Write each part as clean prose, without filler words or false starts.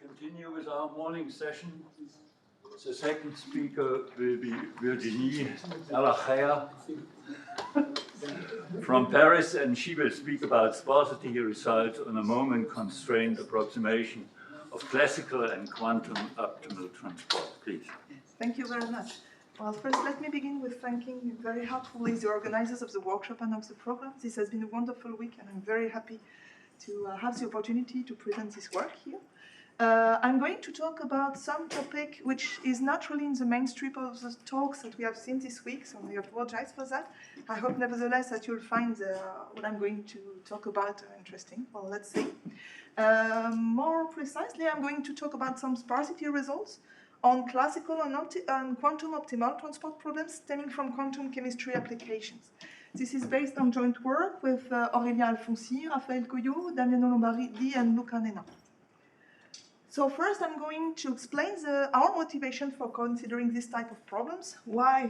continue with our morning session. The second speaker will be Virginie Ehrlacher from Paris, and she will speak about sparsity results on a moment-constrained approximation of classical and quantum optimal transport. Please. Thank you very much. Well, first, let me begin with thanking very heartfully the organizers of the workshop and of the program. This has been a wonderful week, and I'm very happy to have the opportunity to present this work here. I'm going to talk about some topic which is not really in the mainstream of the talks that we have seen this week, so I apologize for that. I hope, nevertheless, that you'll find what I'm going to talk about interesting. Well, let's see. More precisely, I'm going to talk about some sparsity results on classical and quantum optimal transport problems stemming from quantum chemistry applications. This is based on joint work with Aurélien Alfonsi, Raphaël Coyot, Damiano Lombardi, and Luca Nena. So first, I'm going to explain our motivation for considering this type of problems, why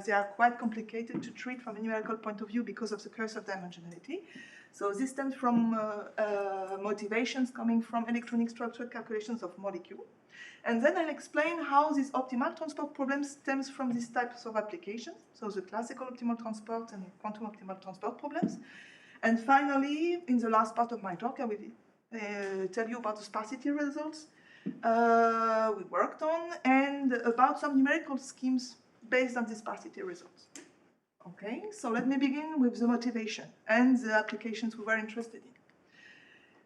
they are quite complicated to treat from a numerical point of view because of the curse of dimensionality. So this stems from motivations coming from electronic structure calculations of molecules. And then I'll explain how this optimal transport problem stems from these types of applications, so the classical optimal transport and quantum optimal transport problems. And finally, in the last part of my talk, I will tell you about the sparsity results we worked on and about some numerical schemes based on the sparsity results. Okay, so let me begin with the motivation and the applications we were interested in.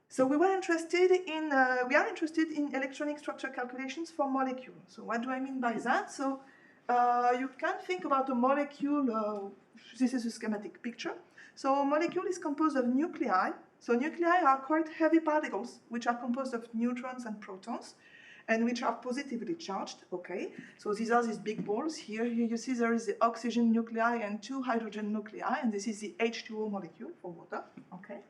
So we are interested in electronic structure calculations for molecules. So what do I mean by that? So you can think about a molecule, this is a schematic picture. So a molecule is composed of nuclei. So nuclei are quite heavy particles, which are composed of neutrons and protons, and which are positively charged, okay? So these are these big balls. Here you see there is the oxygen nuclei and two hydrogen nuclei, and this is the H2O molecule for water, okay?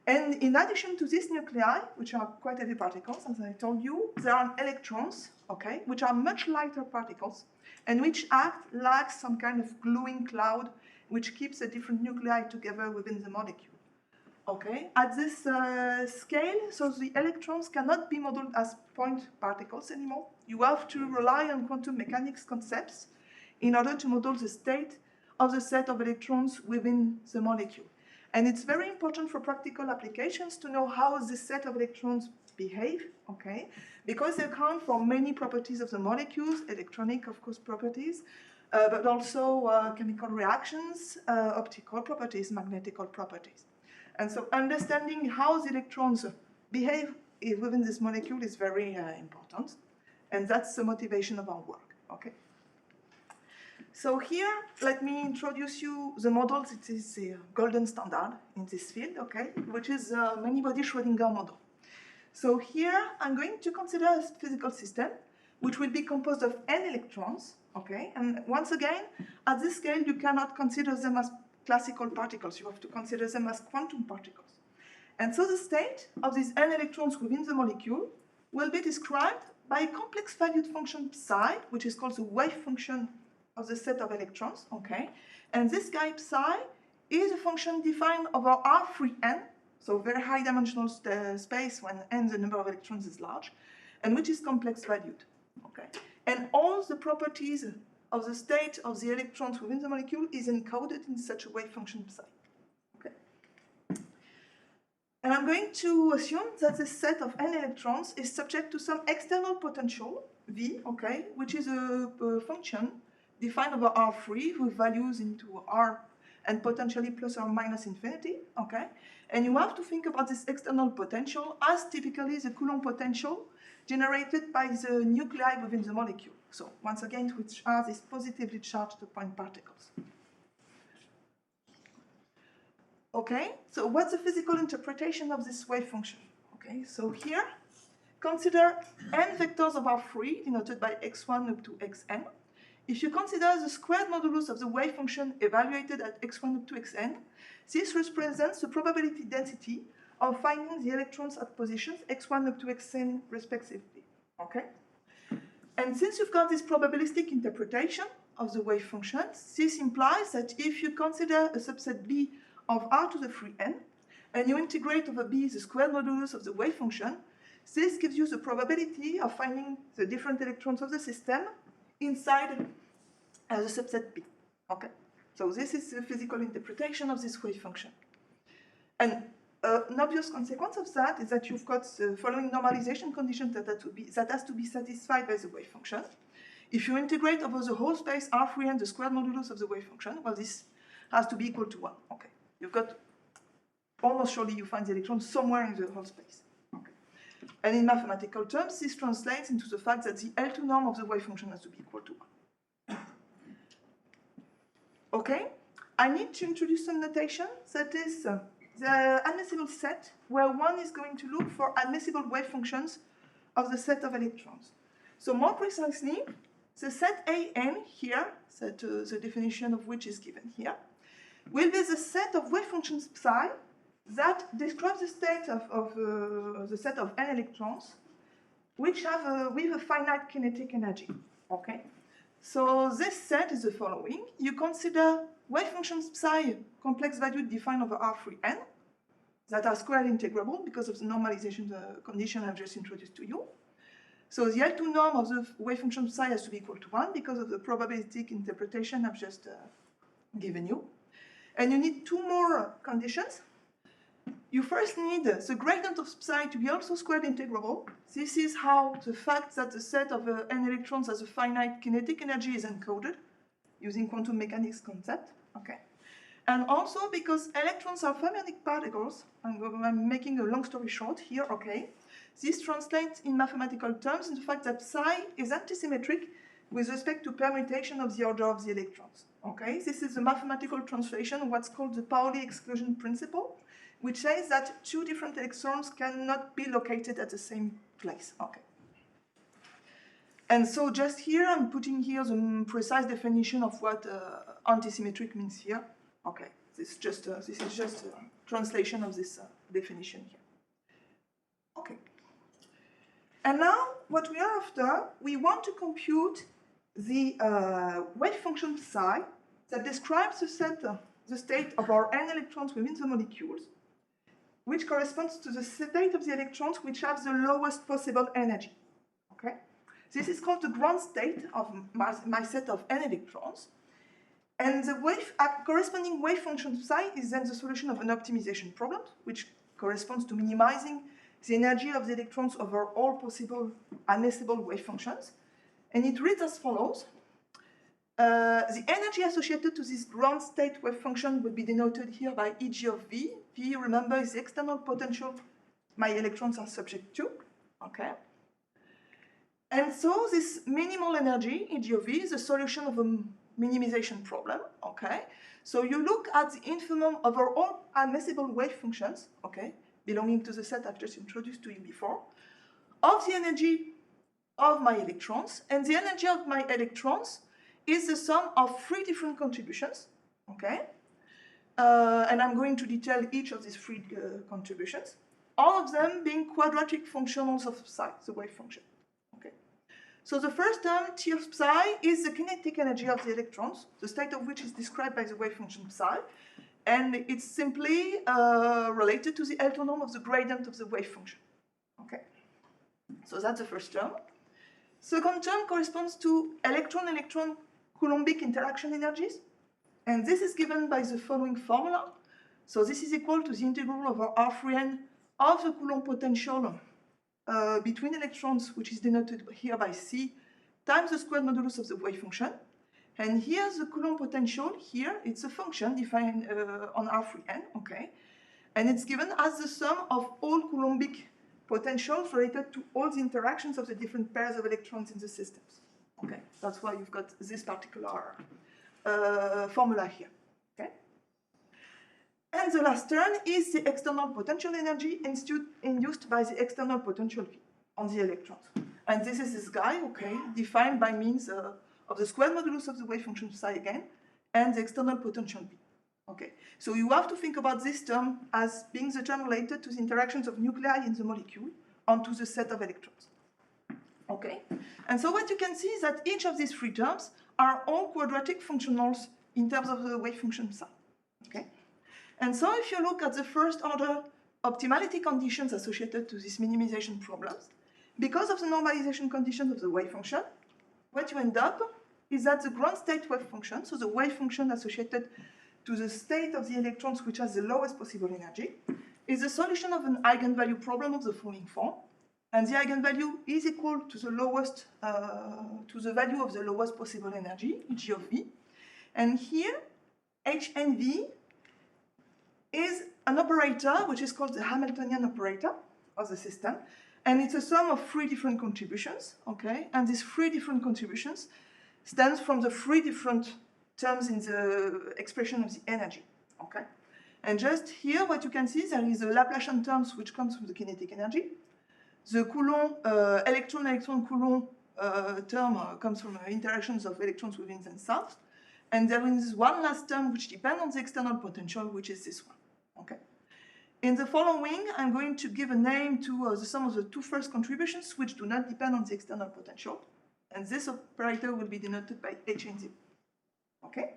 And in addition to these nuclei, which are quite heavy particles, as I told you, there are electrons, okay, which are much lighter particles, and which act like some kind of gluing cloud, which keeps the different nuclei together within the molecule. Okay, at this scale, so the electrons cannot be modeled as point particles anymore. You have to rely on quantum mechanics concepts in order to model the state of the set of electrons within the molecule. And it's very important for practical applications to know how this set of electrons behave, okay? Because they account for many properties of the molecules, electronic, of course, properties, but also chemical reactions, optical properties, magnetical properties. And so understanding how the electrons behave within this molecule is very important. And that's the motivation of our work, okay? So here, let me introduce you the model that is the golden standard in this field, okay? Which is a many-body Schrödinger model. So here, I'm going to consider a physical system which will be composed of n electrons, okay? And once again, at this scale, you cannot consider them as classical particles. You have to consider them as quantum particles. And so the state of these n electrons within the molecule will be described by a complex valued function psi, which is called the wave function of the set of electrons, okay? And this guy psi is a function defined over R3n, so very high dimensional space when n, the number of electrons, is large, and which is complex valued, okay? And all the properties of the state of the electrons within the molecule is encoded in such a wave function psi. Okay. And I'm going to assume that this set of n electrons is subject to some external potential, V, okay, which is a function defined over R3 with values into R and potentially plus or minus infinity, okay? And you have to think about this external potential as typically the Coulomb potential generated by the nuclei within the molecule. So once again, which are these positively charged point particles. Okay, so what's the physical interpretation of this wave function? Okay, so here, consider n vectors of R3 denoted by x1 up to xn. If you consider the squared modulus of the wave function evaluated at x1 up to xn, this represents the probability density of finding the electrons at positions x1 up to xn respectively, okay? And since you've got this probabilistic interpretation of the wave function, this implies that if you consider a subset B of R to the 3n, and you integrate over B the squared modulus of the wave function, This gives you the probability of finding the different electrons of the system inside the subset P. Okay, so this is the physical interpretation of this wave function. And an obvious consequence of that is that you've got the following normalization condition that has to be satisfied by the wave function. If you integrate over the whole space R3n the squared modulus of the wave function, well, this has to be equal to 1. Okay, you've got almost surely you find the electron somewhere in the whole space. Okay. And in mathematical terms, this translates into the fact that the L2 norm of the wave function has to be equal to 1. Okay, I need to introduce some notation. That is the admissible set, where one is going to look for admissible wave functions of the set of electrons. So more precisely, the set AN here, that the definition of which is given here, will be the set of wave functions psi that describes the state of the set of n electrons, which have with a finite kinetic energy. Okay, so this set is the following. You consider wave functions psi complex valued defined over R3n that are square integrable because of the normalization condition I've just introduced to you. So the L2 norm of the wave function psi has to be equal to 1 because of the probabilistic interpretation I've just given you. And you need two more conditions. You first need the gradient of psi to be also squared integrable. This is how the fact that the set of n electrons has a finite kinetic energy is encoded using quantum mechanics concept. Okay. And also because electrons are fermionic particles, I'm making a long story short here, okay. This translates in mathematical terms in the fact that psi is antisymmetric with respect to permutation of the order of the electrons. Okay, this is a mathematical translation of what's called the Pauli exclusion principle, which says that two different electrons cannot be located at the same place. Okay. And so just here, I'm putting here the precise definition of what antisymmetric means here. Okay, this is just a translation of this definition here. Okay. And now, what we are after, we want to compute the wave function psi that describes the state of our n electrons within the molecules, which corresponds to the state of the electrons which have the lowest possible energy. Okay? This is called the ground state of my set of n electrons. And the corresponding wave function psi is then the solution of an optimization problem, which corresponds to minimizing the energy of the electrons over all possible admissible wave functions. And it reads as follows. The energy associated to this ground state wave function will be denoted here by Eg of V. V, remember, is the external potential my electrons are subject to. Okay. And so this minimal energy, Eg of V, is a solution of a minimization problem. Okay. So you look at the infimum over all admissible wave functions, okay, belonging to the set I've just introduced to you before, of the energy of my electrons, and the energy of my electrons is the sum of three different contributions, okay? And I'm going to detail each of these three contributions, all of them being quadratic functionals of psi, the wave function, okay? So the first term, T of psi, is the kinetic energy of the electrons, the state of which is described by the wave function psi, and it's simply related to the L2 norm of the gradient of the wave function, okay? So that's the first term. Second term corresponds to electron-electron Coulombic interaction energies, and this is given by the following formula. So this is equal to the integral over R3n of the Coulomb potential between electrons, which is denoted here by C, times the squared modulus of the wave function. And here's the Coulomb potential. Here, it's a function defined on R3n, okay? And it's given as the sum of all Coulombic potentials related to all the interactions of the different pairs of electrons in the systems. Okay, that's why you've got this particular formula here. Okay, and the last term is the external potential energy induced by the external potential V on the electrons. And this is this guy, okay, defined by means of the square modulus of the wave function psi again, and the external potential V. Okay, so you have to think about this term as being the term related to the interactions of nuclei in the molecule onto the set of electrons. Okay, and so what you can see is that each of these three terms are all quadratic functionals in terms of the wave function psi. Okay, and so if you look at the first order optimality conditions associated to these minimization problems. Because of the normalization conditions of the wave function, what you end up is that the ground state wave function, so the wave function associated to the state of the electrons which has the lowest possible energy, is a solution of an eigenvalue problem of the following form. And the eigenvalue is equal to the lowest, to the value of the lowest possible energy, G of V. And here, H and V is an operator which is called the Hamiltonian operator of the system. And it's a sum of 3 different contributions, okay? And these 3 different contributions stems from the 3 different terms in the expression of the energy, okay? And just here, what you can see, there is a Laplacian terms which comes from the kinetic energy. The Coulomb, electron-electron Coulomb term comes from interactions of electrons within themselves. And there is one last term which depends on the external potential, which is this one, okay? In the following, I'm going to give a name to the sum of the 2 first contributions, which do not depend on the external potential. And this operator will be denoted by H and Z. Okay?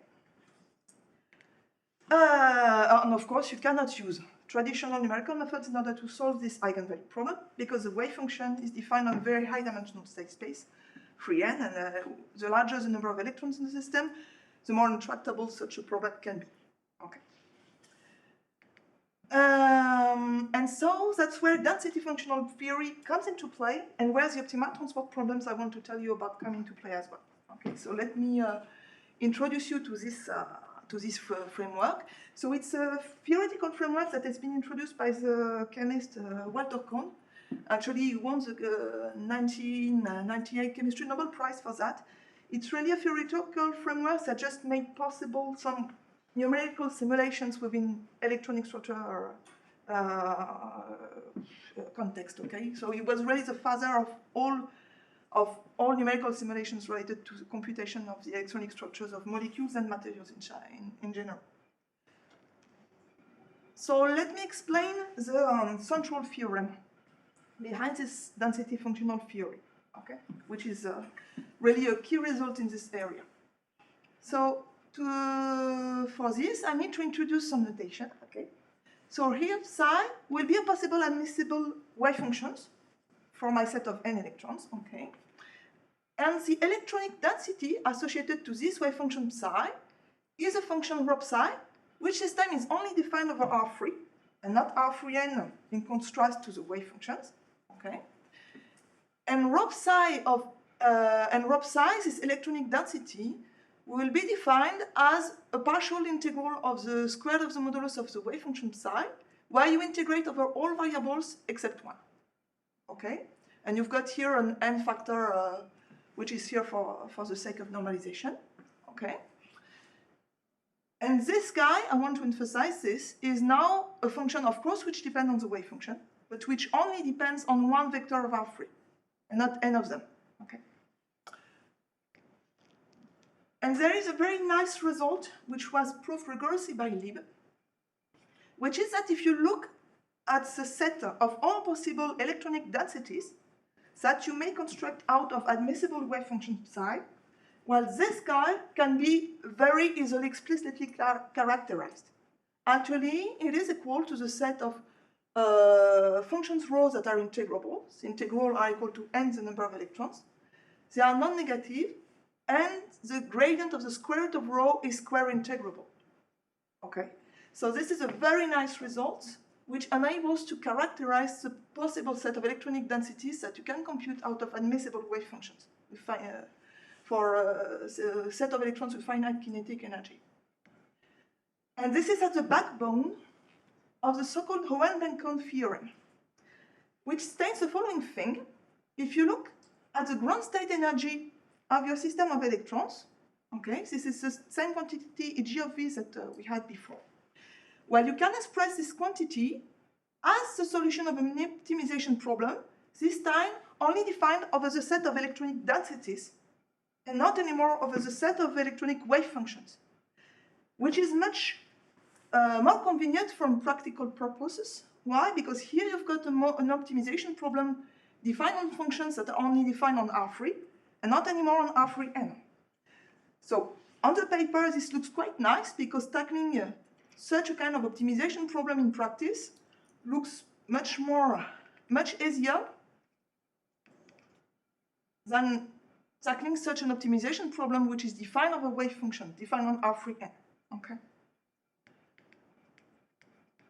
And of course, you cannot use traditional numerical methods in order to solve this eigenvalue problem, because the wave function is defined on very high-dimensional state space, 3n, and the larger the number of electrons in the system, the more intractable such a problem can be. Okay. And so that's where density functional theory comes into play, and where the optimal transport problems I want to tell you about come into play as well. Okay, so let me introduce you to this framework. So it's a theoretical framework that has been introduced by the chemist Walter Kohn. Actually, he won the 1998 Chemistry Nobel Prize for that. It's really a theoretical framework that just made possible some numerical simulations within electronic structure context, okay? So he was really the father of all numerical simulations related to the computation of the electronic structures of molecules and materials in general. So let me explain the central theorem behind this density functional theory, okay? Which is really a key result in this area. So for this, I need to introduce some notation, okay? So here, psi will be a possible admissible wave functions for my set of n electrons, okay? And the electronic density associated to this wave function psi is a function rho psi, which this time is only defined over R3, and not R3n in contrast to the wave functions, okay? And rho psi this electronic density, will be defined as a partial integral of the square of the modulus of the wave function psi, where you integrate over all variables except 1. Okay? And you've got here an n factor, which is here for the sake of normalization. Okay? And this guy, I want to emphasize this, is now a function, of course, which depends on the wave function, but which only depends on one vector of R3, and not n of them. Okay? And there is a very nice result, which was proved rigorously by Lieb, which is that if you look at the set of all possible electronic densities that you may construct out of admissible wave function psi, well, this guy can be very easily explicitly characterized. Actually, it is equal to the set of functions rho that are integrable. The integral are equal to n the number of electrons. They are non-negative, and the gradient of the square root of rho is square integrable. Okay, so this is a very nice result, which enables to characterize the possible set of electronic densities that you can compute out of admissible wave functions for a set of electrons with finite kinetic energy. And this is at the backbone of the so-called Hohenbank-Kohn theorem, which states the following thing. If you look at the ground state energy of your system of electrons, okay, this is the same quantity G of V that we had before. Well, you can express this quantity as the solution of an optimization problem, this time only defined over the set of electronic densities, and not anymore over the set of electronic wave functions, which is much more convenient from practical purposes. Why? Because here you've got an optimization problem defined on functions that are only defined on R3, and not anymore on R3n. So on the paper, this looks quite nice, because tackling such a kind of optimization problem in practice looks much easier than tackling such an optimization problem, which is defined of a wave function, defined on R3n. Okay.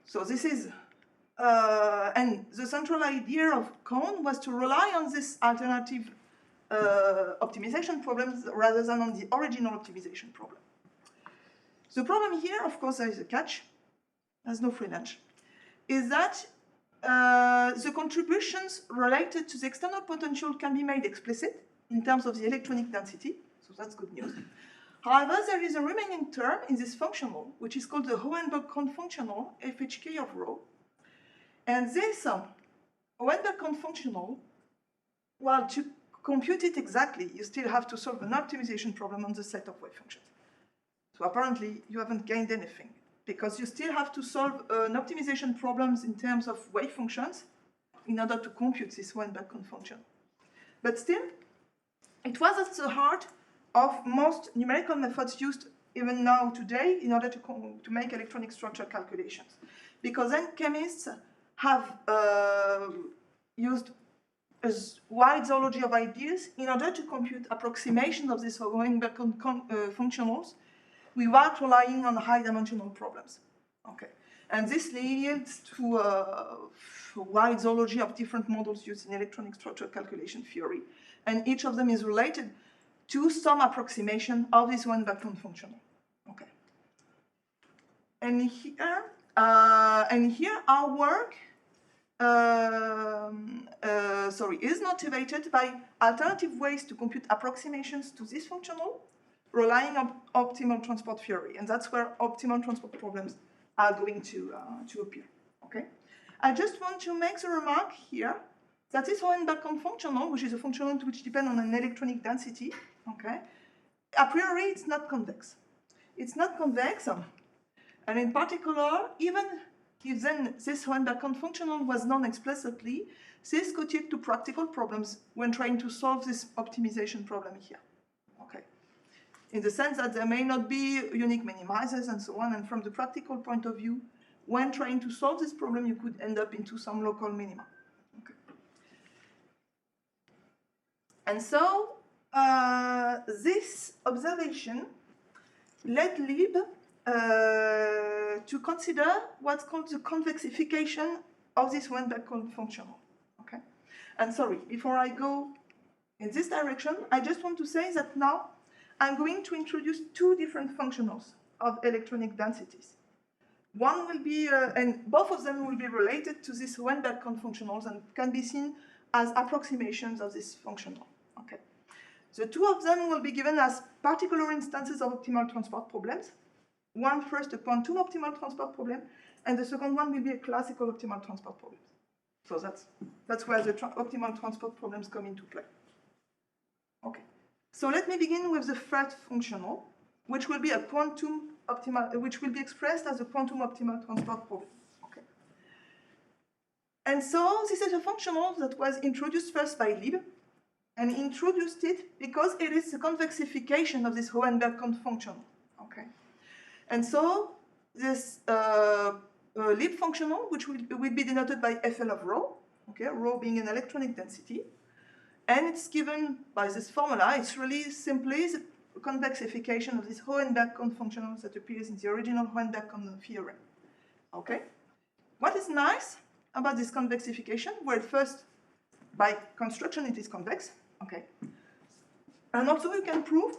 So this is, and the central idea of cone was to rely on this alternative optimization problems rather than on the original optimization problem. The problem here, of course, there is a catch. There's no free lunch. Is that the contributions related to the external potential can be made explicit in terms of the electronic density, so that's good news. However, there is a remaining term in this functional, which is called the Hohenberg-Kohn functional, FHK of rho. And this Hohenberg-Kohn functional, well, to compute it exactly, you still have to solve an optimization problem on the set of wave functions. So apparently, you haven't gained anything, because you still have to solve an optimization problems in terms of wave functions in order to compute this Hohenberg-Kohn function. But still, it was at the heart of most numerical methods used even now today in order to make electronic structure calculations. Because then chemists have used a wide zoology of ideas in order to compute approximations of these Hohenberg functionals without relying on high-dimensional problems. Okay. And this leads to a wide zoology of different models used in electronic structure calculation theory. And each of them is related to some approximation of this Hohenberg-Kohn functional. Okay. And here our work is motivated by alternative ways to compute approximations to this functional, relying on optimal transport theory. And that's where optimal transport problems are going to appear. Okay. I just want to make the remark here that this Hohenberg-Kohn functional, which is a functional which depends on an electronic density, okay, a priori it's not convex. It's not convex, and in particular, even if then this Hohenberg-Kohn functional was known explicitly, this could lead to practical problems when trying to solve this optimization problem here. Okay, in the sense that there may not be unique minimizers and so on, and from the practical point of view, when trying to solve this problem, you could end up into some local minima. Okay. And so this observation led Lieb to consider what's called the convexification of this Hohenberg-Kohn functional. Okay. And sorry, before I go in this direction, I just want to say that now I'm going to introduce two different functionals of electronic densities. One will be, and both of them will be related to this Hohenberg-Kohn functionals and can be seen as approximations of this functional. Okay. The two of them will be given as particular instances of optimal transport problems. One first, a quantum optimal transport problem, and the second one will be a classical optimal transport problem. So that's where the optimal transport problems come into play. Okay. So let me begin with the first functional, which will be a quantum optimal, which will be expressed as a quantum optimal transport problem. Okay. And so this is a functional that was introduced first by Lieb, and he introduced it because it is the convexification of this Hohenberg-Kohn function. Okay. And so this Lieb functional, which will be denoted by FL of rho, okay, rho being an electronic density, and it's given by this formula. It's really simply the convexification of this Hohenberg-Kohn functional that appears in the original Hohenberg-Kohn theorem. Okay. What is nice about this convexification? Well, first, by construction, it is convex. Okay. And also you can prove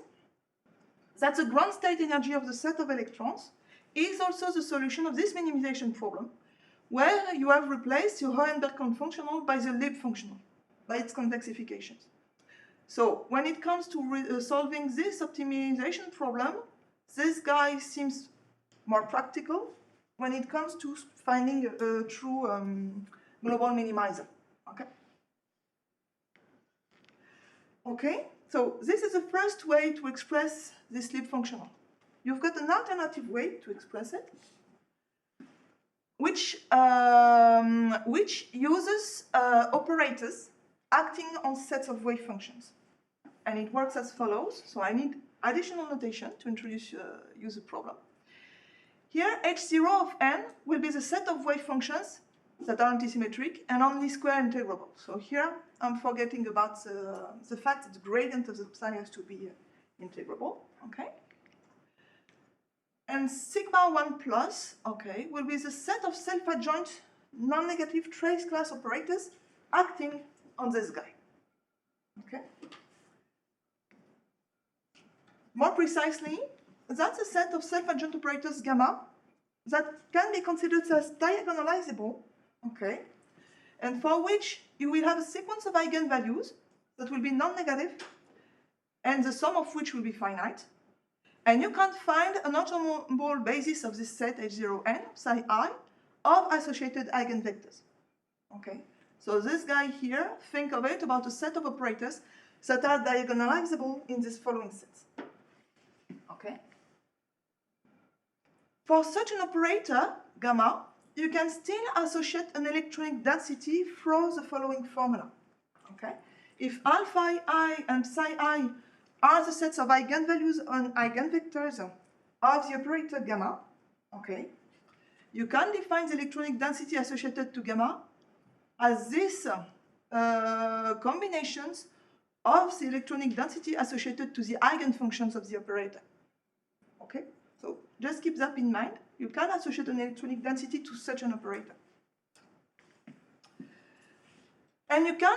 that the ground state energy of the set of electrons is also the solution of this minimization problem, where you have replaced your Hohenberg-Kohn functional by the Lieb functional, by its convexifications. So when it comes to solving this optimization problem, this guy seems more practical when it comes to finding a true global minimizer. Okay. Okay, so this is the first way to express this Lieb functional. You've got an alternative way to express it, which uses operators acting on sets of wave functions. And it works as follows. So I need additional notation to introduce you the problem. Here, H0 of n will be the set of wave functions that are antisymmetric and only square integrable. So here I'm forgetting about the fact that the gradient of the psi has to be integrable, okay? And sigma 1 plus, okay, will be the set of self-adjoint non-negative trace class operators acting on this guy, okay? More precisely, that's a set of self-adjoint operators gamma that can be considered as diagonalizable, okay, and for which you will have a sequence of eigenvalues that will be non-negative, and the sum of which will be finite. And you can find an orthonormal basis of this set H0n, psi I, of associated eigenvectors. Okay, so this guy here, think of it about a set of operators that are diagonalizable in this following sets. Okay. For such an operator, gamma, you can still associate an electronic density through the following formula. Okay? If alpha I and psi I are the sets of eigenvalues and eigenvectors of the operator gamma, okay, you can define the electronic density associated to gamma as these combinations of the electronic density associated to the eigenfunctions of the operator. Okay? So just keep that in mind. You can associate an electronic density to such an operator. And you can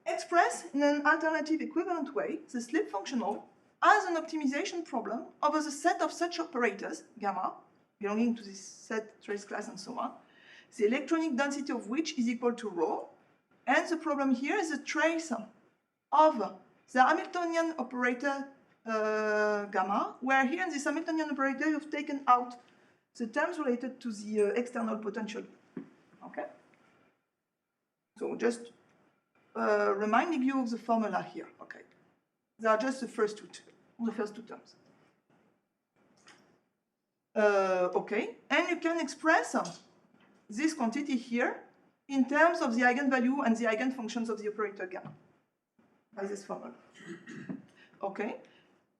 express in an alternative equivalent way the slip functional as an optimization problem over the set of such operators, gamma, belonging to this set, trace class, and so on, the electronic density of which is equal to rho. And the problem here is the trace of the Hamiltonian operator gamma, where here in this Hamiltonian operator you've taken out the terms related to the external potential. Okay? So just reminding you of the formula here. Okay? They are just the first two terms. Okay, and you can express this quantity here in terms of the eigenvalue and the eigenfunctions of the operator gamma by this formula. Okay,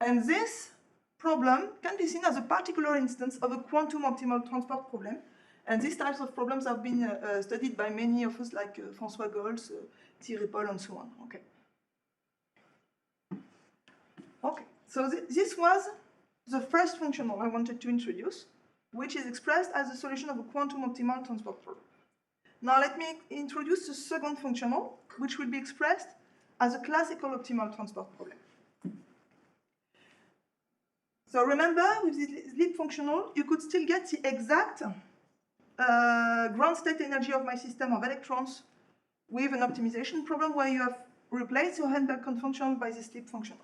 and this problem can be seen as a particular instance of a quantum optimal transport problem, and these types of problems have been studied by many of us, like François Goltz, Thierry Paul, and so on. Okay. Okay, so this was the first functional I wanted to introduce, which is expressed as a solution of a quantum optimal transport problem. Now let me introduce the second functional, which will be expressed as a classical optimal transport problem. So remember, with this leap functional, you could still get the exact ground state energy of my system of electrons with an optimization problem where you have replaced your Heisenberg confunctional by this leap functional.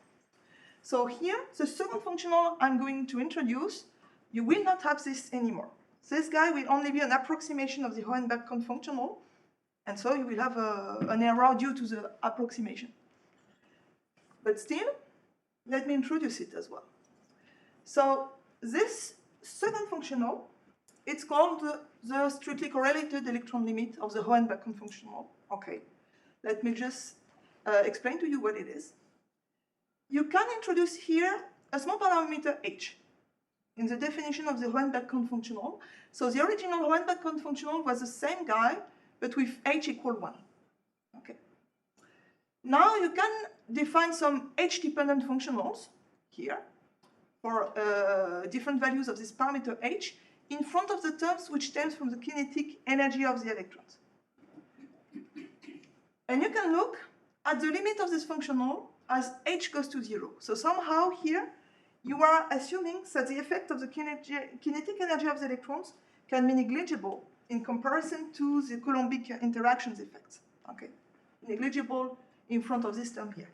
So here, the second functional I'm going to introduce, you will not have this anymore. This guy will only be an approximation of the Heisenberg confunctional, and so you will have an error due to the approximation. But still, let me introduce it as well. So this second functional, it's called the strictly correlated electron limit of the Heisenberg confunctional. Okay, let me just explain to you what it is. You can introduce here a small parameter h in the definition of the Heisenberg confunctional. So the original Heisenberg confunctional was the same guy, but with h equal 1. Okay. Now you can define some h-dependent functionals here for different values of this parameter h in front of the terms which stems from the kinetic energy of the electrons. And you can look at the limit of this functional as h goes to 0. So somehow here you are assuming that the effect of the kinetic energy of the electrons can be negligible in comparison to the Coulombic interactions effects. Okay, negligible in front of this term here.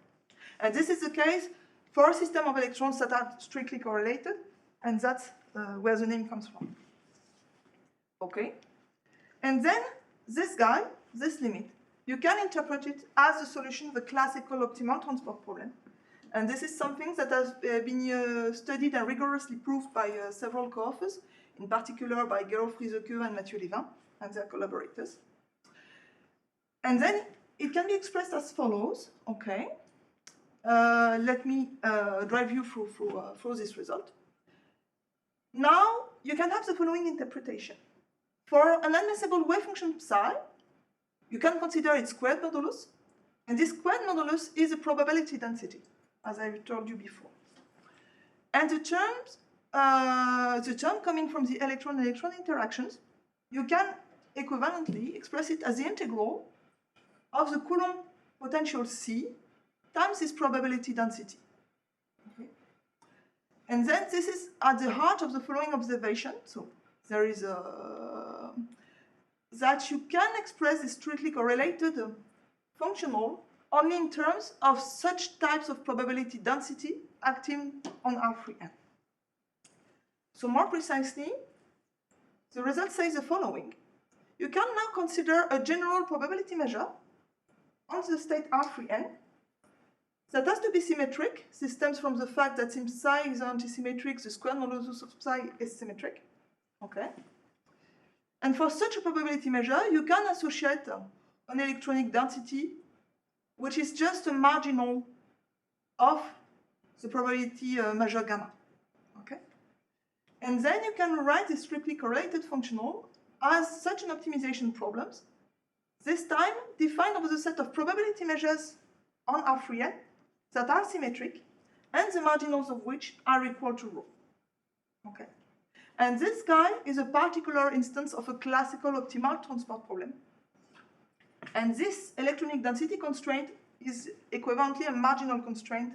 And this is the case for a system of electrons that are strictly correlated, and that's where the name comes from. Okay, and then this guy, this limit, you can interpret it as a solution of the classical optimal transport problem. And this is something that has been studied and rigorously proved by several co-authors, in particular by Gero Frieseke and Mathieu Lévin and their collaborators. And then it can be expressed as follows, okay? Let me drive you through this result. Now, you can have the following interpretation. For an unmessable wave function psi, you can consider its squared modulus, and this squared modulus is a probability density, as I told you before. And the term coming from the electron-electron interactions, you can equivalently express it as the integral of the Coulomb potential C times this probability density. Okay. And then this is at the heart of the following observation. So there is that you can express this strictly correlated functional only in terms of such types of probability density acting on R3n. So more precisely, the result says the following. You can now consider a general probability measure on the state R3n that has to be symmetric. This stems from the fact that since psi is antisymmetric, the square modulus of psi is symmetric. Okay. And for such a probability measure, you can associate an electronic density which is just a marginal of the probability measure gamma. Okay? And then you can write this strictly correlated functional as such an optimization problem, this time defined over the set of probability measures on R3n that are symmetric and the marginals of which are equal to rho. Okay? And this guy is a particular instance of a classical optimal transport problem. And this electronic density constraint is equivalently a marginal constraint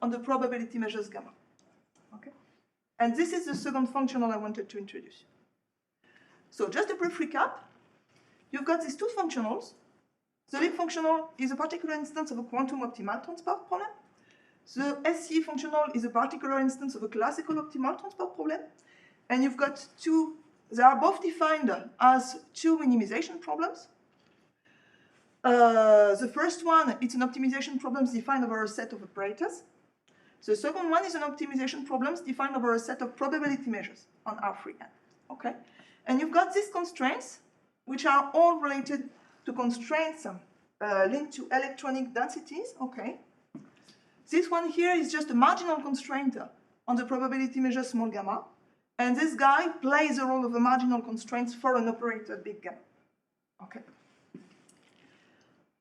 on the probability measures gamma. Okay? And this is the second functional I wanted to introduce. So just a brief recap. You've got these two functionals. The leap functional is a particular instance of a quantum optimal transport problem. The SC functional is a particular instance of a classical optimal transport problem. And you've got two, they are both defined as two minimization problems. The first one, it's an optimization problem defined over a set of operators. The second one is an optimization problem defined over a set of probability measures on R3n. Okay? And you've got these constraints, which are all related to constraints linked to electronic densities. Okay? This one here is just a marginal constraint on the probability measure small gamma. And this guy plays the role of a marginal constraint for an operator big gamma. Okay?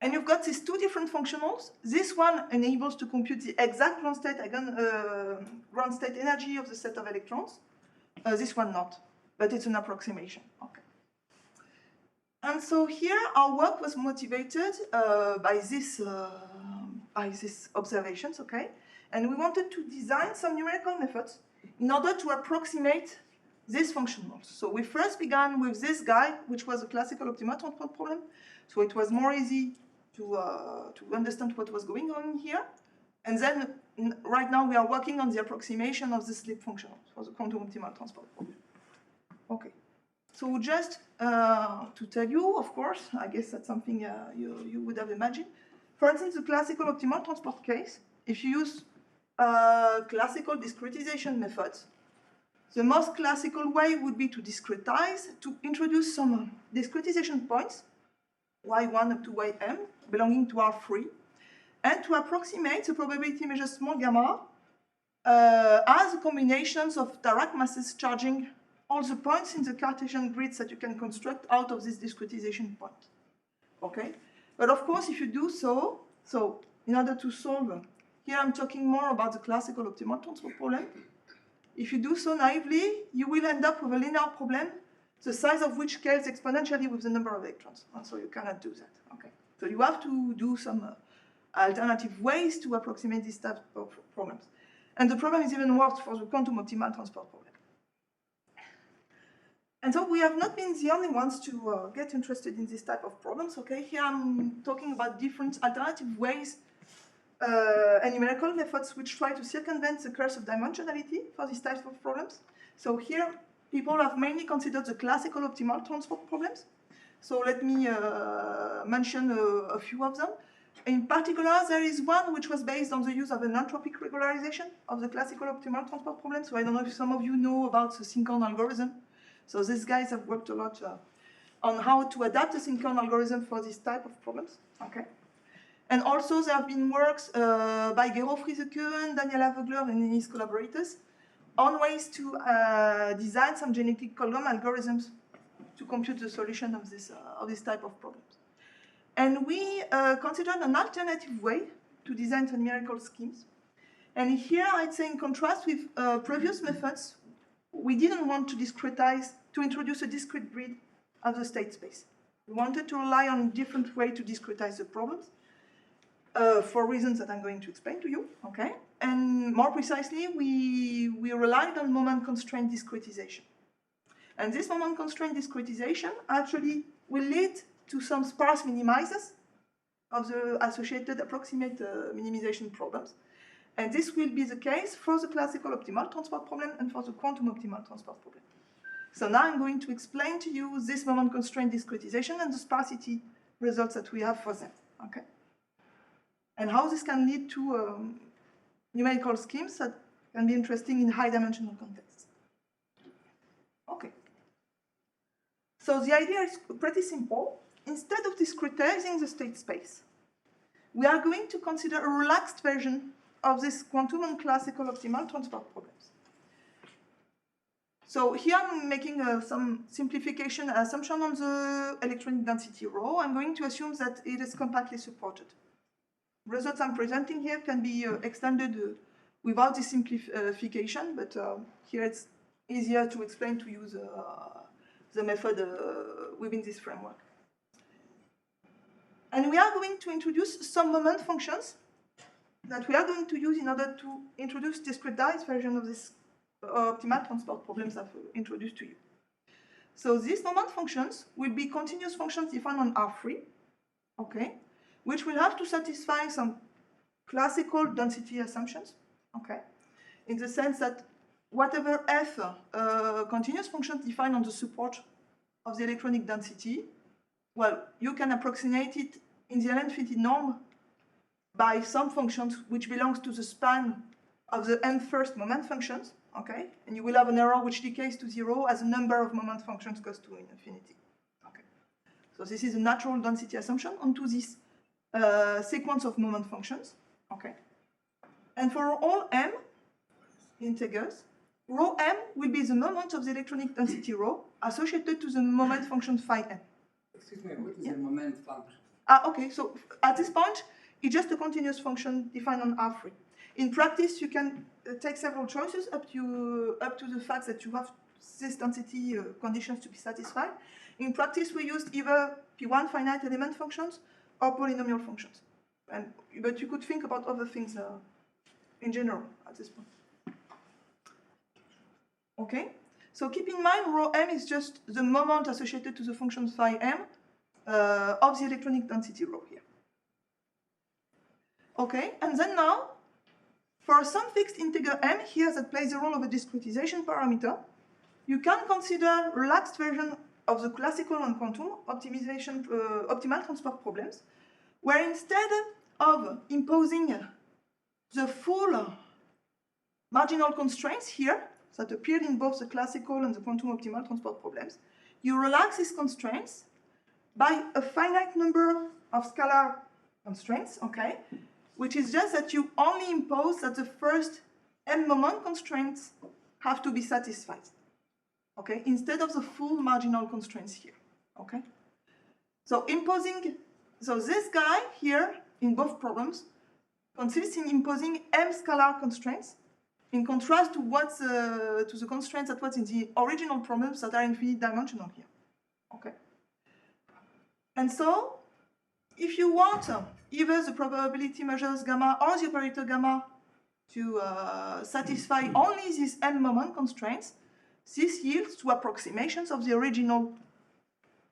And you've got these two different functionals. This one enables to compute the exact ground state energy of the set of electrons. This one not, but it's an approximation. Okay. And so here our work was motivated by these observations, okay? And we wanted to design some numerical methods in order to approximate these functionals. So we first began with this guy, which was a classical optimal transport problem. So it was more easy to understand what was going on here. And then right now we are working on the approximation of this leap functional for the quantum optimal transport problem. Okay. So just to tell you, of course, I guess that's something you would have imagined. For instance, the classical optimal transport case, if you use classical discretization methods, the most classical way would be to discretize, to introduce some discretization points, y1 up to ym, belonging to R3, and to approximate the probability measure small gamma as combinations of Dirac masses charging all the points in the Cartesian grids that you can construct out of this discretization point. Okay? But of course, if you do so in order to solve, here I'm talking more about the classical optimal transport problem. If you do so naively, you will end up with a linear problem, the size of which scales exponentially with the number of electrons. And so you cannot do that. Okay? So you have to do some alternative ways to approximate these types of problems. And the problem is even worse for the quantum optimal transport problem. And so we have not been the only ones to get interested in this type of problems. Okay, here I'm talking about different alternative ways and numerical methods which try to circumvent the curse of dimensionality for these types of problems. So here, people have mainly considered the classical optimal transport problems. So let me mention a few of them. In particular, there is one which was based on the use of an entropic regularization of the classical optimal transport problem. So I don't know if some of you know about the Synchron algorithm. So these guys have worked a lot on how to adapt the Synchron algorithm for this type of problems. Okay. And also there have been works by Gero Friese-Koen, Daniel Avegler, and his collaborators on ways to design some genetic Colgam algorithms to compute the solution of this type of problems. And we considered an alternative way to design the numerical schemes. And here I'd say in contrast with previous methods, we didn't want to discretize, to introduce a discrete grid of the state space. We wanted to rely on a different way to discretize the problems for reasons that I'm going to explain to you, okay? And more precisely, we relied on moment-constraint discretization. And this moment-constraint discretization actually will lead to some sparse minimizers of the associated approximate minimization problems. And this will be the case for the classical optimal transport problem and for the quantum optimal transport problem. So now I'm going to explain to you this moment-constraint discretization and the sparsity results that we have for them, okay? And how this can lead to numerical schemes that can be interesting in high-dimensional contexts. Okay. So the idea is pretty simple. Instead of discretizing the state space, we are going to consider a relaxed version of this quantum and classical optimal transport problems. So here I'm making some simplification assumption on the electronic density rho. I'm going to assume that it is compactly supported. Results I'm presenting here can be extended without this simplification, but here it's easier to explain to you the method within this framework. And we are going to introduce some moment functions that we are going to use in order to introduce discretized version of this optimal transport problems I've introduced to you. So these moment functions will be continuous functions defined on R3, okay, which will have to satisfy some classical density assumptions, okay, in the sense that whatever f continuous functions defined on the support of the electronic density, well, you can approximate it in the L-infinity norm by some functions which belongs to the span of the n first moment functions, okay? And you will have an error which decays to 0 as the number of moment functions goes to infinity, okay? So this is a natural density assumption onto this sequence of moment functions, okay? And for all m integers, rho m will be the moment of the electronic density rho associated to the moment function phi m. Excuse me, what is the moment function? Okay, so at this point, it's just a continuous function defined on R3. In practice, you can take several choices up to the fact that you have this density conditions to be satisfied. In practice, we used either P1 finite element functions or polynomial functions. But you could think about other things in general at this point. Okay, so keep in mind rho m is just the moment associated to the function phi m of the electronic density rho here. Okay, and then now, for some fixed integer m here that plays the role of a discretization parameter, you can consider relaxed version of the classical and quantum optimization optimal transport problems, where instead of imposing the full marginal constraints here that appeared in both the classical and the quantum optimal transport problems, you relax these constraints by a finite number of scalar constraints, okay, which is just that you only impose that the first m moment constraints have to be satisfied, okay, instead of the full marginal constraints here, okay. So so this guy here in both problems consists in imposing m scalar constraints in contrast to the constraints that was in the original problems that are infinite dimensional here, okay. And so, if you want either the probability measures gamma or the operator gamma to satisfy only these m moment constraints, this yields to approximations of the original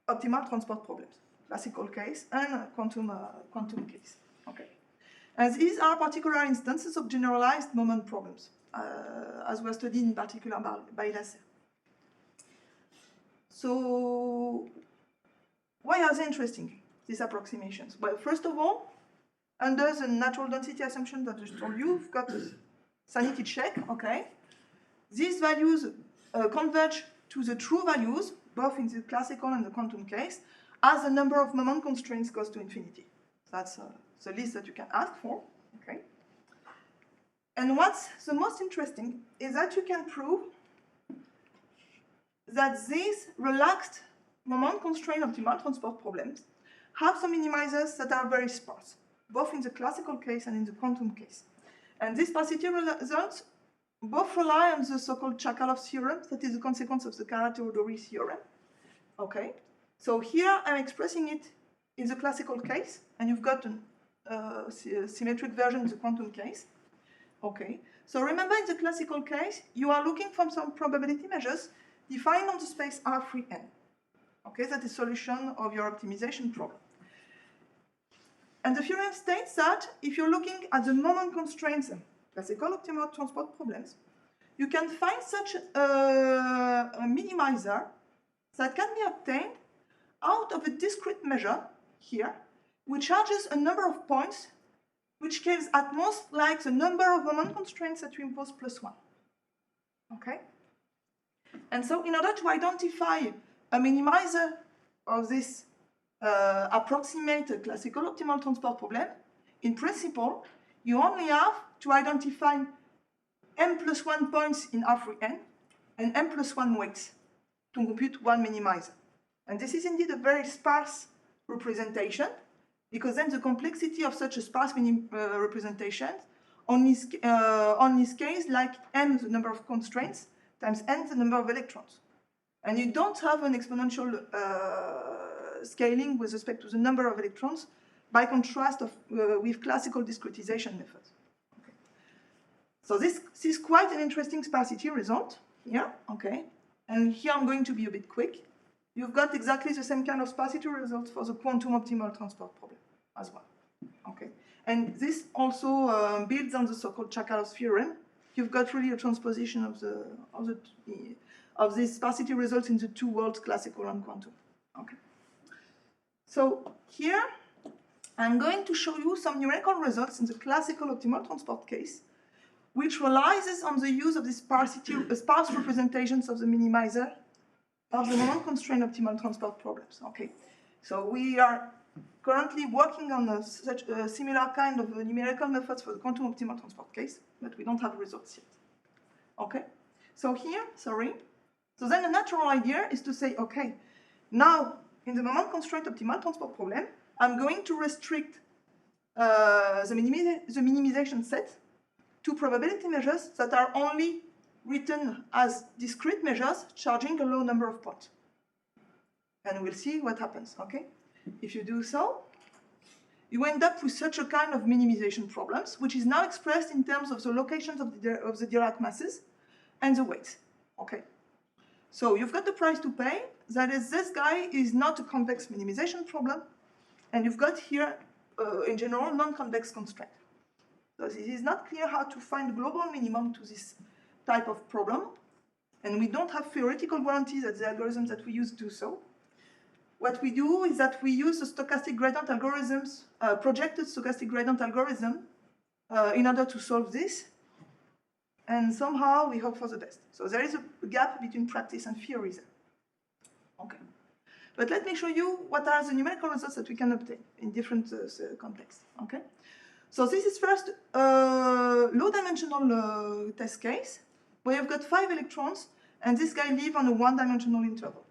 optimal transport problems, classical case and quantum case. Okay, and these are particular instances of generalized moment problems, as were studied in particular by Ehrlacher. So, why are they interesting, these approximations? Well, first of all, under the natural density assumption that I just told you, we've got a sanity check, okay? These values converge to the true values, both in the classical and the quantum case, as the number of moment constraints goes to infinity. That's the least that you can ask for, okay? And what's the most interesting is that you can prove that these relaxed moment constraint optimal transport problems have some minimizers that are very sparse, both in the classical case and in the quantum case. And these sparsity results both rely on the so-called Chakalov theorem, that is a consequence of the Kara-Teodori theorem. Okay, so here I'm expressing it in the classical case, and you've got a symmetric version in the quantum case. Okay, so remember in the classical case, you are looking for some probability measures defined on the space R3n. Okay, that is solution of your optimization problem. And the theorem states that if you're looking at the moment constraints, classical optimal transport problems, you can find such a minimizer that can be obtained out of a discrete measure here, which charges a number of points, which gives at most like the number of moment constraints that you impose plus 1. Okay? And so in order to identify a minimizer of this approximate classical optimal transport problem, in principle, you only have to identify m plus 1 points in R3n and m plus 1 weights to compute one minimizer. And this is indeed a very sparse representation, because then the complexity of such a sparse representation only scales like m, the number of constraints, times n, the number of electrons. And you don't have an exponential scaling with respect to the number of electrons, by contrast with classical discretization methods. Okay. So this is quite an interesting sparsity result here. Okay. And here I'm going to be a bit quick. You've got exactly the same kind of sparsity results for the quantum optimal transport problem as well. Okay. And this also builds on the so-called Chakalov theorem. You've got really a transposition of these sparsity results in the two worlds, classical and quantum. Okay. So here I'm going to show you some numerical results in the classical optimal transport case, which relies on the use of these sparse representations of the minimizer of the moment constrained optimal transport problems. Okay. So we are currently working on such a similar kind of numerical methods for the quantum optimal transport case, but we don't have results yet. Okay. So here, so then the natural idea is to say, okay, now in the moment constraint optimal transport problem, I'm going to restrict the minimization set to probability measures that are only written as discrete measures charging a low number of points. And we'll see what happens, okay? If you do so, you end up with such a kind of minimization problems, which is now expressed in terms of the locations of the Dirac masses and the weights, okay? So you've got the price to pay. That is, this guy is not a convex minimization problem, and you've got here, in general, non-convex constraint. So it is not clear how to find global minimum to this type of problem, and we don't have theoretical guarantees that the algorithms that we use do so. What we do is that we use the stochastic gradient algorithms, projected stochastic gradient algorithm, in order to solve this, and somehow we hope for the best. So there is a gap between practice and theory there. Okay. But let me show you what are the numerical results that we can obtain in different contexts. Okay. So this is first a low-dimensional test case, where you've got 5 electrons, and this guy lives on a one-dimensional interval.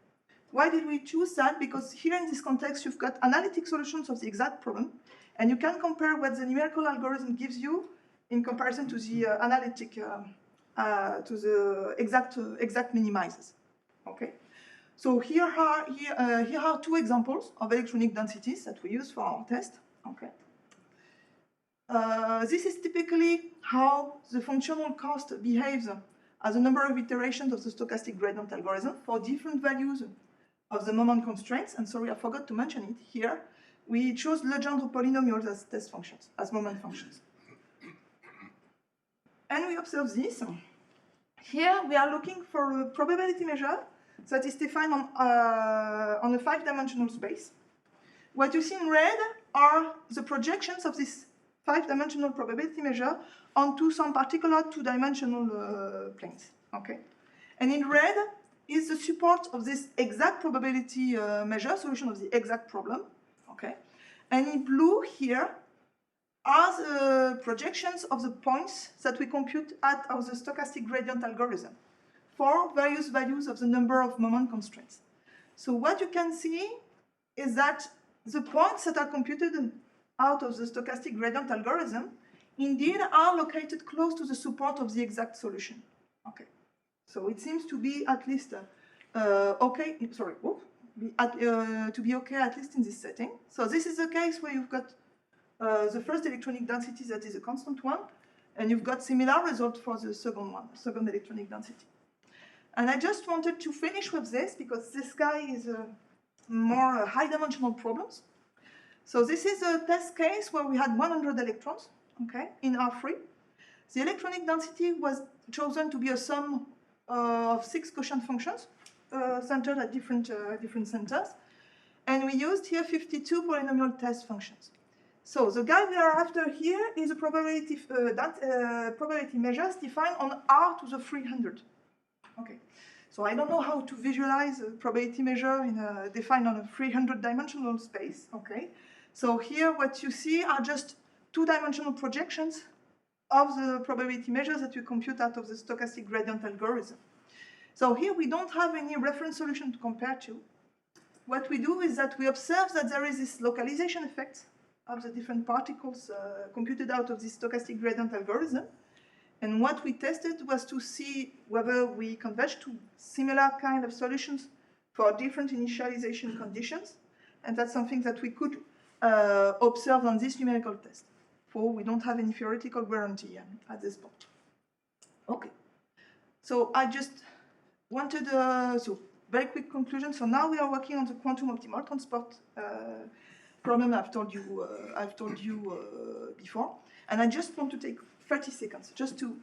Why did we choose that? Because here in this context, you've got analytic solutions of the exact problem, and you can compare what the numerical algorithm gives you in comparison to the analytic, to the exact minimizers. Okay. So here are 2 examples of electronic densities that we use for our test. Okay. This is typically how the functional cost behaves as a number of iterations of the stochastic gradient algorithm for different values of the moment constraints. And sorry, I forgot to mention it here. We chose Legendre polynomials as test functions, as moment functions. And we observe this. Here we are looking for a probability measure that is defined on a 5-dimensional space. What you see in red are the projections of this 5-dimensional probability measure onto some particular 2-dimensional planes. Okay, and in red is the support of this exact probability measure, solution of the exact problem. Okay, and in blue here are the projections of the points that we compute out of the stochastic gradient algorithm for various values of the number of moment constraints. So what you can see is that the points that are computed out of the stochastic gradient algorithm indeed are located close to the support of the exact solution. Okay, so it seems to be at least okay. Sorry, to be okay at least in this setting. So this is the case where you've got the first electronic density that is a constant one, and you've got similar result for the second one, second electronic density. And I just wanted to finish with this because this guy is more high-dimensional problems. So this is a test case where we had 100 electrons, okay, in R3. The electronic density was chosen to be a sum of 6 quotient functions centered at different centers. And we used here 52 polynomial test functions. So the guy we are after here is a probability measures defined on R to the 300. Okay, so I don't know how to visualize a probability measure defined on a 300-dimensional space. Okay, so here what you see are just 2-dimensional projections of the probability measures that you compute out of the stochastic gradient algorithm. So here we don't have any reference solution to compare to. What we do is that we observe that there is this localization effect of the different particles computed out of this stochastic gradient algorithm. And what we tested was to see whether we converge to similar kind of solutions for different initialization conditions. And that's something that we could observe on this numerical test. For we don't have any theoretical guarantee at this point. Okay. So I just wanted so very quick conclusion. So now we are working on the quantum optimal transport problem I've told you before. And I just want to take 30 seconds just to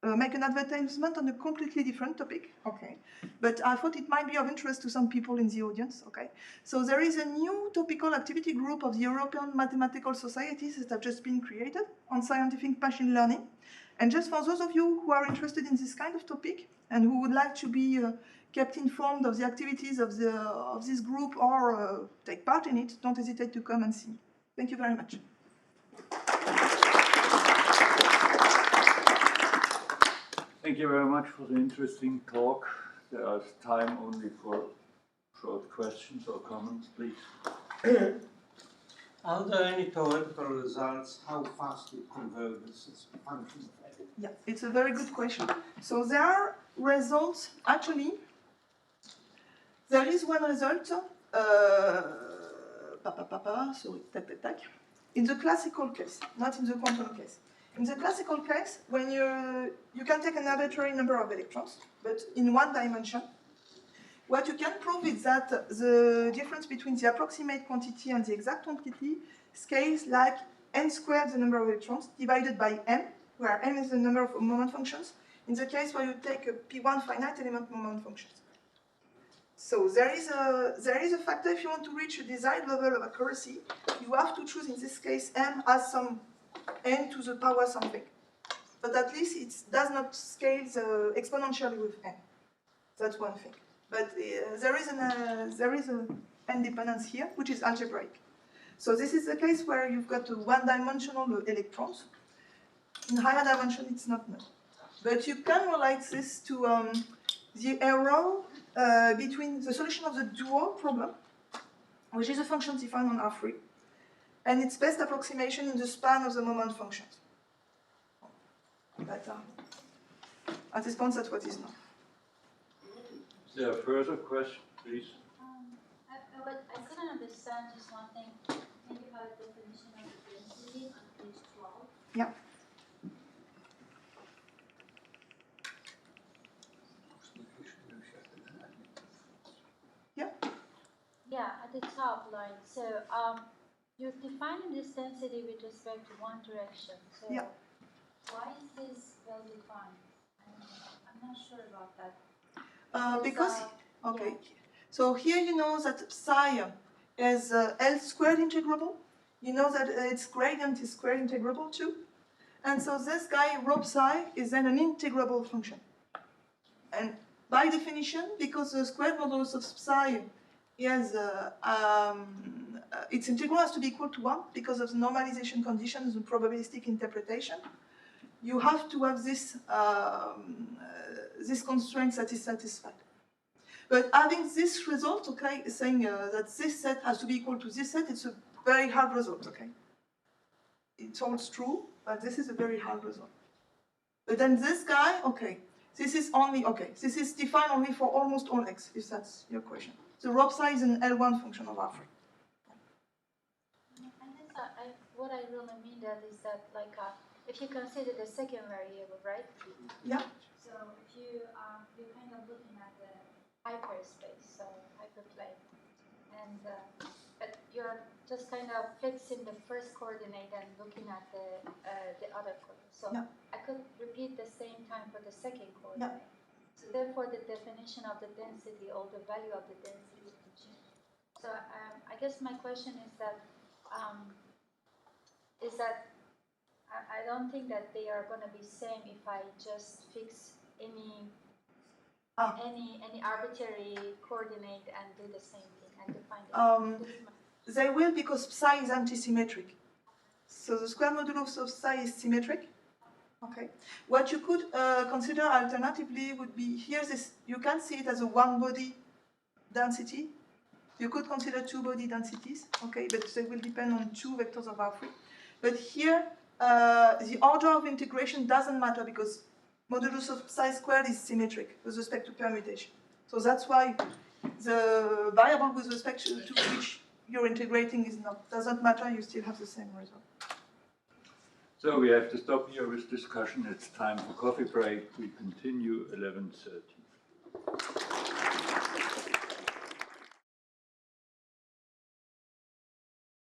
make an advertisement on a completely different topic, okay? But I thought it might be of interest to some people in the audience, okay? So there is a new topical activity group of the European Mathematical Societies that have just been created on scientific machine learning. And just for those of you who are interested in this kind of topic and who would like to be kept informed of the activities of this group or take part in it, don't hesitate to come and see me. Thank you very much. Thank you very much for the interesting talk. There is time only for short questions or comments, please. Are there any theoretical results how fast it converges as a function of A? Yeah, it's a very good question. So there are results, actually, there is one result, in the classical case, not in the quantum case. In the classical case, when you can take an arbitrary number of electrons, but in one dimension, what you can prove is that the difference between the approximate quantity and the exact quantity scales like n squared, the number of electrons, divided by m, where m is the number of moment functions, in the case where you take a P1 finite element moment functions. So there is a factor if you want to reach a desired level of accuracy, you have to choose in this case m as some n to the power something. But at least it does not scale exponentially with n. That's one thing. But there is an n dependence here, which is algebraic. So this is the case where you've got one-dimensional electrons. In higher dimension, it's not known. But you can relate this to the error between the solution of the dual problem, which is a function defined on R3, and its best approximation in the span of the moment functions. But at this point, that's what is known. Is there a further question, please? I couldn't understand just one thing. Can you have a definition of the density on page 12? Yeah. Yeah. Yeah, at the top line. So you're defining this density with respect to one direction. So yeah. Why is this well defined? I'm not sure about that. Because okay. Yeah. So here you know that psi is L squared integrable. You know that its gradient is squared integrable too. And so this guy, rho psi, is then an integrable function. And by definition, because the squared modulus of psi is, its integral has to be equal to 1 because of the normalization conditions and probabilistic interpretation, you have to have this, this constraint that is satisfied. But having this result, okay, saying that this set has to be equal to this set, it's a very hard result, okay? It holds true, but this is a very hard result. But then this guy, okay, this is only, okay, this is defined only for almost all x, if that's your question. The Rob size is an L1 function of R3. What I really mean that is that, like, if you consider the second variable, right? Yeah. So if you're kind of looking at the hyperspace, so hyperplane, and but you're just kind of fixing the first coordinate and looking at the other coordinate. So yeah. I could repeat the same time for the second coordinate. Yeah. So therefore, the definition of the density or the value of the density will change. So I guess my question is that I don't think that they are going to be same if I just fix any arbitrary coordinate and do the same thing and define it. They will, because psi is antisymmetric. So the square modulus of psi is symmetric. Okay. What you could consider alternatively would be here. You can see it as a one-body density. You could consider two-body densities. Okay, but they will depend on two vectors of R3. But here, the order of integration doesn't matter because modulus of psi squared is symmetric with respect to permutation. So that's why the variable with respect to which you're integrating doesn't matter. You still have the same result. So we have to stop here with discussion. It's time for coffee break. We continue 11:30.